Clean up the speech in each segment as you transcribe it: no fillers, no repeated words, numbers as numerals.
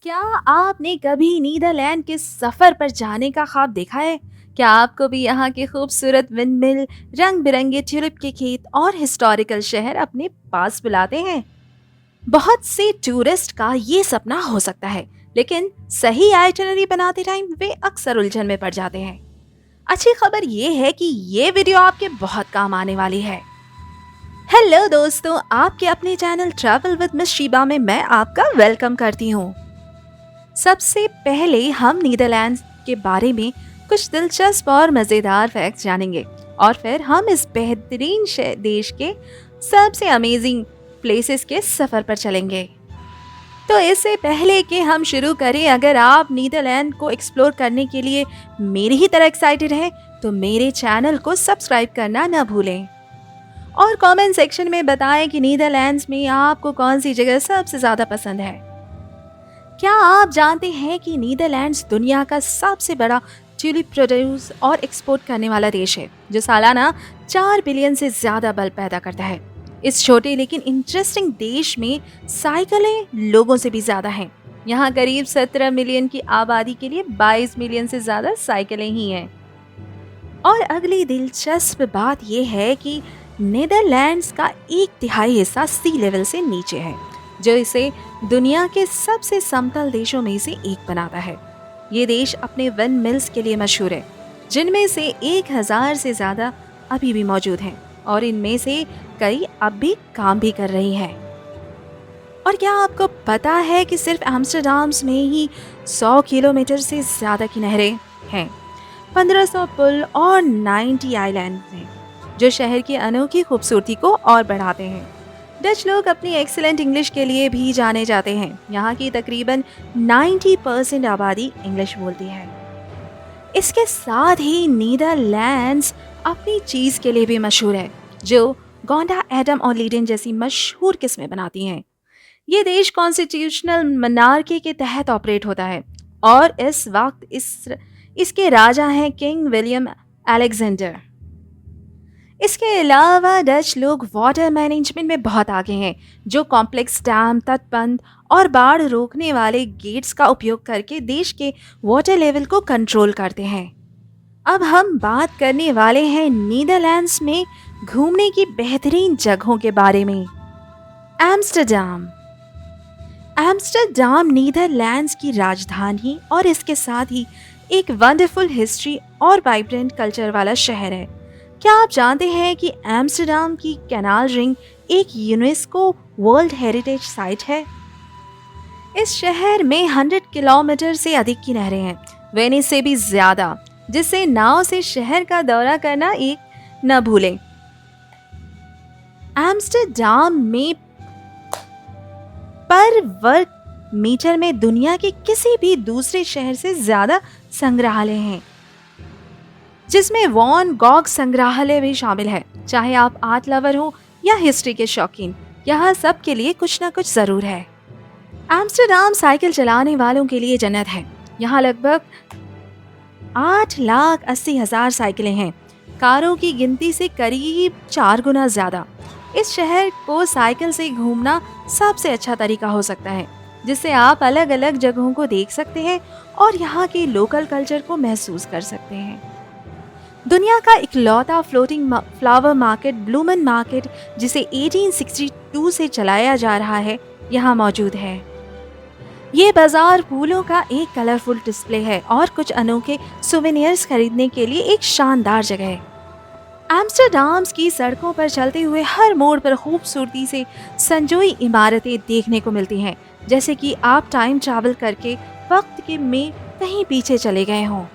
क्या आपने कभी नीदरलैंड के सफर पर जाने का ख्वाब देखा है? क्या आपको भी यहाँ के खूबसूरत विंडमिल, रंग बिरंगे ट्यूलिप के खेत और हिस्टोरिकल शहर अपने पास बुलाते हैं? बहुत से टूरिस्ट का ये सपना हो सकता है, लेकिन सही आइटिनरी बनाते टाइम वे अक्सर उलझन में पड़ जाते हैं। अच्छी खबर ये है कि ये वीडियो आपके बहुत काम आने वाली है। हेलो दोस्तों, आपके अपने channel travel with Miss Sheeba में मैं आपका वेलकम करती हूँ। सबसे पहले हम नीदरलैंड्स के बारे में कुछ दिलचस्प और मज़ेदार फैक्ट्स जानेंगे और फिर हम इस बेहतरीन देश के सबसे अमेजिंग प्लेसेस के सफ़र पर चलेंगे। तो इससे पहले कि हम शुरू करें, अगर आप नीदरलैंड को एक्सप्लोर करने के लिए मेरी ही तरह एक्साइटेड हैं तो मेरे चैनल को सब्सक्राइब करना न भूलें और कमेंट सेक्शन में बताएं कि नीदरलैंड्स में आपको कौन सी जगह सबसे ज़्यादा पसंद है। क्या आप जानते हैं कि नीदरलैंड्स दुनिया का सबसे बड़ा ट्यूलिप प्रोड्यूस और एक्सपोर्ट करने वाला देश है, जो सालाना 4 बिलियन से ज़्यादा बल्ब पैदा करता है। इस छोटे लेकिन इंटरेस्टिंग देश में साइकिलें लोगों से भी ज़्यादा हैं। यहाँ करीब 17 मिलियन की आबादी के लिए 22 मिलियन से ज़्यादा साइकिलें ही हैं। और अगली दिलचस्प बात यह है कि नीदरलैंड्स का 1/3 हिस्सा सी लेवल से नीचे है, जो इसे दुनिया के सबसे समतल देशों में से एक बनाता है। ये देश अपने विंड मिल्स के लिए मशहूर है, जिनमें से 1000 से ज़्यादा अभी भी मौजूद हैं और इनमें से कई अब भी काम भी कर रही हैं। और क्या आपको पता है कि सिर्फ एम्स्टर्डम में ही 100 किलोमीटर से ज़्यादा की नहरें हैं, 1500 पुल और 90 आइलैंड हैं, जो शहर की अनोखी खूबसूरती को और बढ़ाते हैं। डच लोग अपनी एक्सीलेंट इंग्लिश के लिए भी जाने जाते हैं। यहाँ की तकरीबन 90% आबादी इंग्लिश बोलती है। इसके साथ ही नीदरलैंड्स अपनी चीज़ के लिए भी मशहूर है, जो गोंडा, एडम और लीडेन जैसी मशहूर किस्में बनाती हैं। ये देश कॉन्स्टिट्यूशनल मोनार्की के तहत ऑपरेट होता है और इस वक्त इसके राजा हैं किंग विलियम अलेक्जेंडर। इसके अलावा डच लोग वाटर मैनेजमेंट में बहुत आगे हैं, जो कॉम्प्लेक्स डैम, तटबंध और बाढ़ रोकने वाले गेट्स का उपयोग करके देश के वाटर लेवल को कंट्रोल करते हैं। अब हम बात करने वाले हैं नीदरलैंड्स में घूमने की बेहतरीन जगहों के बारे में। एम्स्टर्डम। एम्स्टर्डम नीदरलैंड्स की राजधानी और इसके साथ ही एक वंडरफुल हिस्ट्री और वाइब्रेंट कल्चर वाला शहर है। क्या आप जानते हैं कि एम्स्टर्डम की कैनाल रिंग एक यूनेस्को वर्ल्ड हेरिटेज साइट है? इस शहर में 100 किलोमीटर से अधिक की नहरें हैं, वेनिस से भी ज्यादा, जिससे नाव से शहर का दौरा करना एक न भूलें। एम्स्टर्डम में पर वर्ग मीटर में दुनिया के किसी भी दूसरे शहर से ज्यादा संग्रहालय हैं, जिसमें वॉन गॉग संग्रहालय भी शामिल है। चाहे आप आर्ट लवर हो या हिस्ट्री के शौकीन, यहाँ सब के लिए कुछ ना कुछ जरूर है। एम्स्टर्डम साइकिल चलाने वालों के लिए जन्नत है। यहाँ लगभग 8,80,000 साइकिलें हैं, कारों की गिनती से करीब 4 गुना ज्यादा। इस शहर को साइकिल से घूमना सबसे अच्छा तरीका हो सकता है, जिससे आप अलग अलग जगहों को देख सकते हैं और यहाँ के लोकल कल्चर को महसूस कर सकते हैं। दुनिया का इकलौता फ्लोटिंग फ्लावर मार्केट, ब्लूमन मार्केट, जिसे 1862 से चलाया जा रहा है, यहाँ मौजूद है। ये बाजार फूलों का एक कलरफुल डिस्प्ले है और कुछ अनोखे सुवेनियर्स खरीदने के लिए एक शानदार जगह है। एम्स्टर्डम की सड़कों पर चलते हुए हर मोड़ पर खूबसूरती से संजोई इमारतें देखने को मिलती हैं, जैसे कि आप टाइम ट्रैवल करके वक्त के में कहीं पीछे चले गए हों।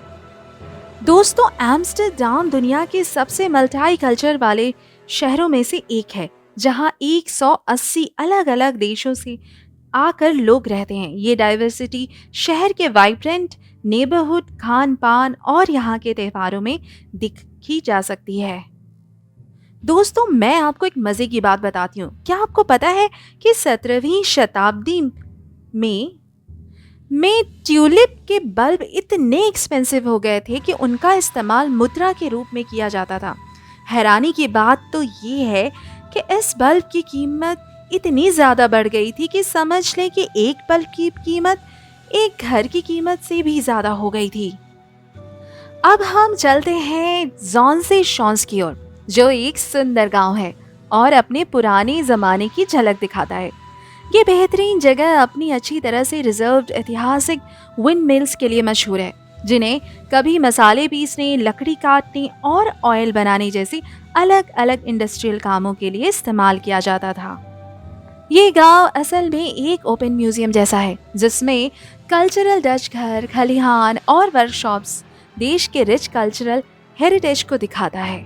दोस्तों, एम्स्टर्डम दुनिया के सबसे मल्टी कल्चर वाले शहरों में से एक है, जहां 180 अलग अलग देशों से आकर लोग रहते हैं। ये डाइवर्सिटी शहर के वाइब्रेंट नेबरहुड, खान पान और यहाँ के त्योहारों में दिखी जा सकती है। दोस्तों, मैं आपको एक मजे की बात बताती हूँ। क्या आपको पता है कि 17वीं शताब्दी में ट्यूलिप के बल्ब इतने एक्सपेंसिव हो गए थे कि उनका इस्तेमाल मुद्रा के रूप में किया जाता था। हैरानी की बात तो ये है कि इस बल्ब की कीमत इतनी ज़्यादा बढ़ गई थी कि समझ लें कि एक बल्ब की कीमत एक घर की कीमत से भी ज्यादा हो गई थी। अब हम चलते हैं जॉन्से शॉन्स की ओर, जो एक सुंदर गांव है और अपने पुराने जमाने की झलक दिखाता है। ये बेहतरीन जगह अपनी अच्छी तरह से रिजर्व्ड ऐतिहासिक विंड मिल्स के लिए मशहूर है, जिन्हें कभी मसाले पीसने, लकड़ी काटने और ऑयल बनाने जैसी अलग अलग इंडस्ट्रियल कामों के लिए इस्तेमाल किया जाता था। ये गांव असल में एक ओपन म्यूजियम जैसा है, जिसमें कल्चरल डच घर, खलिहान और वर्कशॉप्स देश के रिच कल्चरल हेरिटेज को दिखाता है।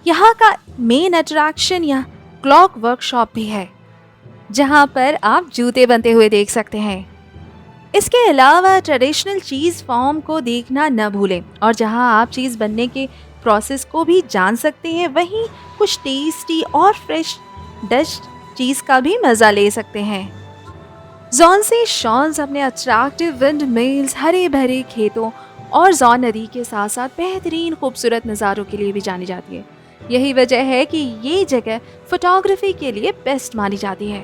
यहाँ का मेन अट्रैक्शन यह क्लॉक वर्कशॉप भी है, जहाँ पर आप जूते बनते हुए देख सकते हैं। इसके अलावा ट्रेडिशनल चीज़ फॉर्म को देखना न भूलें, और जहाँ आप चीज़ बनने के प्रोसेस को भी जान सकते हैं, वहीं कुछ टेस्टी और फ्रेश डच चीज़ का भी मज़ा ले सकते हैं। जॉन्से शॉन्स अपने अट्रैक्टिव विंड मिल्स, हरे भरे खेतों और जॉन नदी के साथ साथ बेहतरीन खूबसूरत नज़ारों के लिए भी जानी जाती है। यही वजह है कि ये जगह फोटोग्राफी के लिए बेस्ट मानी जाती है।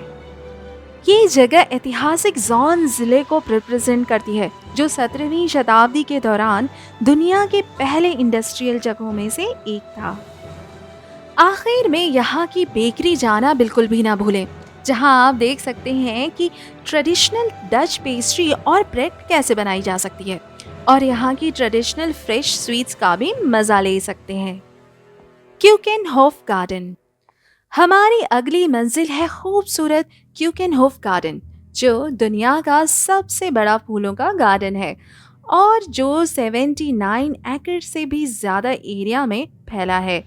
ये जगह ऐतिहासिक जॉन जिले को रिप्रेजेंट करती है, जो 17वीं शताब्दी के दौरान दुनिया के पहले इंडस्ट्रियल जगहों में से एक था। आखिर में यहाँ की बेकरी जाना बिल्कुल भी ना भूलें, जहाँ आप देख सकते हैं कि ट्रेडिशनल डच पेस्ट्री और ब्रेड कैसे बनाई जा सकती है, और यहाँ की ट्रेडिशनल फ्रेश स्वीट्स का भी मज़ा ले सकते हैं। क्यूकेनहोफ गार्डन हमारी अगली मंजिल है खूबसूरत क्यूकेनहोफ गार्डन, जो दुनिया का सबसे बड़ा फूलों का गार्डन है और जो 79 एकड़ से भी ज़्यादा एरिया में फैला है।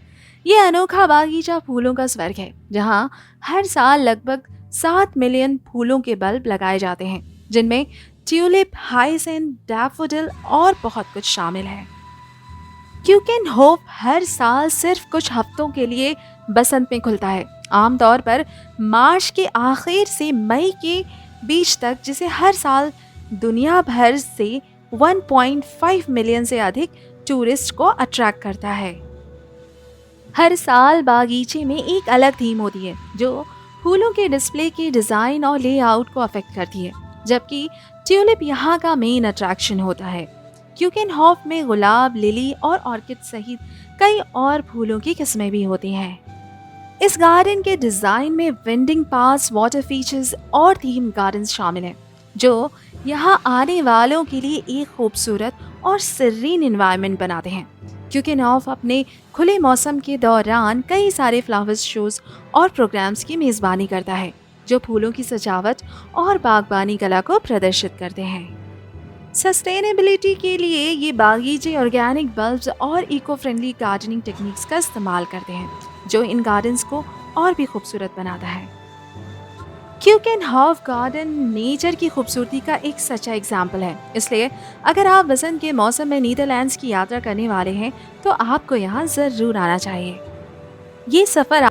ये अनोखा बागीचा फूलों का स्वर्ग है, जहाँ हर साल लगभग 7 मिलियन फूलों के बल्ब लगाए जाते हैं, जिनमें ट्यूलिप, हाइसिंथ, डैफोडिल और बहुत कुछ शामिल है। क्यूकेनहोफ हर साल सिर्फ कुछ हफ्तों के लिए बसंत में खुलता है, आमतौर पर मार्च के आखिर से मई के बीच तक, जिसे हर साल दुनिया भर से 1.5 मिलियन से अधिक टूरिस्ट को अट्रैक्ट करता है। हर साल बागीचे में एक अलग थीम होती है, जो फूलों के डिस्प्ले के डिज़ाइन और लेआउट को अफेक्ट करती है, जबकि ट्यूलिप यहाँ का मेन अट्रैक्शन होता है। क्यूकेनहोफ में गुलाब, लिली और ऑर्किड सहित कई और फूलों की किस्में भी होती हैं। इस गार्डन के डिज़ाइन में वेंडिंग पास, वाटर फीचर्स और थीम गार्डन्स शामिल हैं, जो यहाँ आने वालों के लिए एक खूबसूरत और serene एनवायरनमेंट बनाते हैं। क्यूकेनहोफ अपने खुले मौसम के दौरान कई सारे फ्लावर शोज और प्रोग्राम्स की मेज़बानी करता है, जो फूलों की सजावट और बागबानी कला को प्रदर्शित करते हैं। सस्टेनेबिलिटी के लिए ये बागीचे ऑर्गेनिक बल्ब्स और इको फ्रेंडली गार्डनिंग टेक्निक्स का इस्तेमाल करते हैं, जो इन गार्डन्स को और भी खूबसूरत बनाता है। क्यूकेनहोफ गार्डन नेचर की खूबसूरती का एक सच्चा एग्जाम्पल है, इसलिए अगर आप बसंत के मौसम में नीदरलैंड्स की यात्रा करने वाले हैं तो आपको यहाँ ज़रूर आना चाहिए। ये सफ़र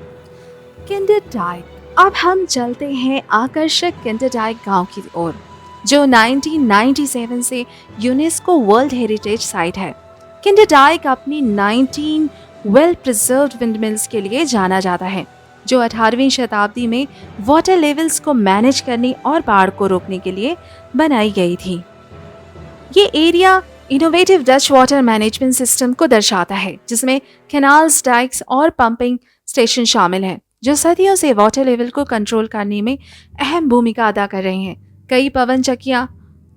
किंडरडाइक। अब हम चलते हैं आकर्षक किंडरडाइक गांव की ओर, जो 1997 से यूनेस्को वर्ल्ड हेरिटेज साइट है। किंडरडाइक अपनी 19 वेल प्रिजर्व्ड विंडमिल्स के लिए जाना जाता है, जो 18वीं शताब्दी में वाटर लेवल्स को मैनेज करने और बाढ़ को रोकने के लिए बनाई गई थी। ये area innovative Dutch water management system को दर्शाता है, जिसमें कैनाल्स, डाइक्स और पंपिंग स्टेशन शामिल हैं, जो सदियों से वाटर लेवल को कंट्रोल करने में अहम भूमिका अदा कर रहे हैं। कई पवन चक्कियाँ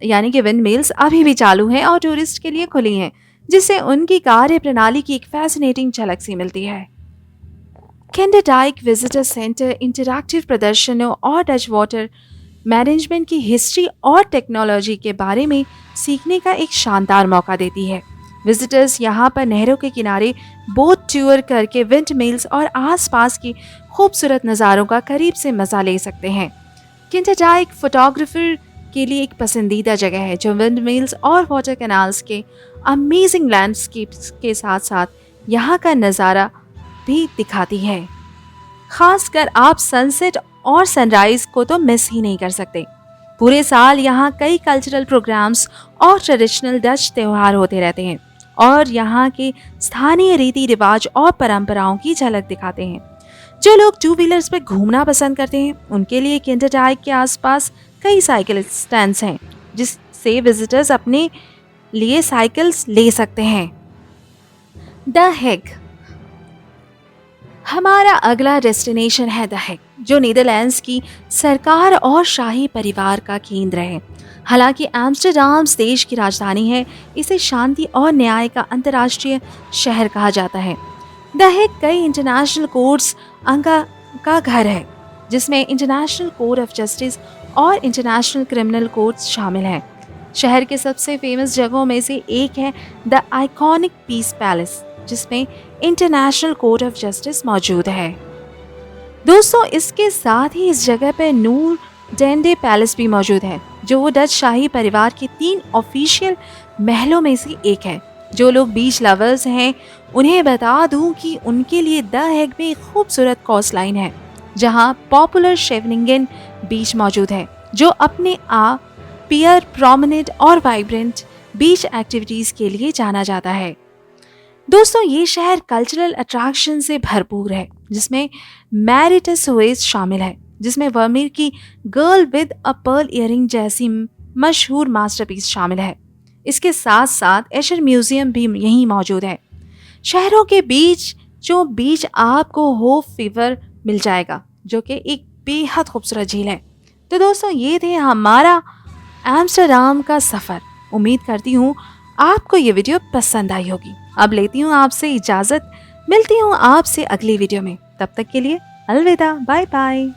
यानी कि विंड मिल्स अभी भी चालू हैं और टूरिस्ट के लिए खुली हैं, जिससे उनकी कार्य प्रणाली की एक फैसिनेटिंग झलक सी मिलती है। किंडरडाइक विजिटर सेंटर इंटरैक्टिव प्रदर्शनों और डच वाटर मैनेजमेंट की हिस्ट्री और टेक्नोलॉजी के बारे में सीखने का एक शानदार मौका देती है। विजिटर्स यहाँ पर नहरों के किनारे बोट टूर करके विंड मिल्स और आसपास की खूबसूरत नज़ारों का करीब से मज़ा ले सकते हैं। किंडरडाइक फोटोग्राफर के लिए एक पसंदीदा जगह है, जो विंड मिल्स और वाटर कैनाल्स के अमेजिंग लैंडस्केप्स के साथ साथ यहाँ का नज़ारा भी दिखाती है। खासकर आप सनसेट और सनराइज को तो मिस ही नहीं कर सकते। पूरे साल यहाँ कई कल्चरल प्रोग्राम्स और ट्रेडिशनल डच त्यौहार होते रहते हैं और यहाँ के स्थानीय रीति रिवाज और परंपराओं की झलक दिखाते हैं। जो लोग 2 व्हीलर्स पर घूमना पसंद करते हैं, उनके लिए किंडरडाइक के आसपास कई साइकिल स्टैंड्स हैं, से विजिटर्स अपने लिए साइकिल्स ले सकते हैं। The Hague. हमारा अगला डेस्टिनेशन है द हेग, जो नीदरलैंड्स की सरकार और शाही परिवार का केंद्र है। हालांकि एम्स्टर्डम देश की राजधानी है, इसे शांति और न्याय का अंतर्राष्ट्रीय शहर कहा जाता है। द हेग कई इंटरनेशनल कोर्ट्स का घर है, जिसमें इंटरनेशनल कोर्ट ऑफ जस्टिस और इंटरनेशनल क्रिमिनल कोर्ट्स शामिल हैं। शहर के सबसे फेमस जगहों में से एक है द आइकॉनिक पीस पैलेस, जिसमें इंटरनेशनल कोर्ट ऑफ जस्टिस मौजूद है। दोस्तों, इसके साथ ही इस जगह पर नूर डेंडे पैलेस भी मौजूद है, जो डच शाही परिवार के 3 ऑफिशियल महलों में से एक है। जो लोग बीच लवर्स हैं, उन्हें बता दूं कि उनके लिए द हेग में एक खूबसूरत कोस्ट लाइन है, जहां पॉपुलर शेवनिंगन बीच मौजूद है, जो अपने आप पियर प्रोमेनेड और वाइब्रेंट बीच एक्टिविटीज के लिए जाना जाता है। दोस्तों, ये शहर कल्चरल अट्रैक्शन से भरपूर है, जिसमें मैरिटस हुएस शामिल है, जिसमें वर्मीर की girl with a pearl earring जैसी मशहूर मास्टरपीस शामिल है। इसके साथ साथ एशर म्यूजियम भी यहीं मौजूद है। शहरों के बीच आपको होप फीवर मिल जाएगा, जो कि एक बेहद खूबसूरत झील है। तो दोस्तों, ये थे हमारा एम्स्टर्डम का सफ़र। उम्मीद करती हूँ आपको ये वीडियो पसंद आई होगी। अब लेती हूँ आपसे इजाज़त, मिलती हूँ आपसे अगली वीडियो में। तब तक के लिए अलविदा, बाय बाय।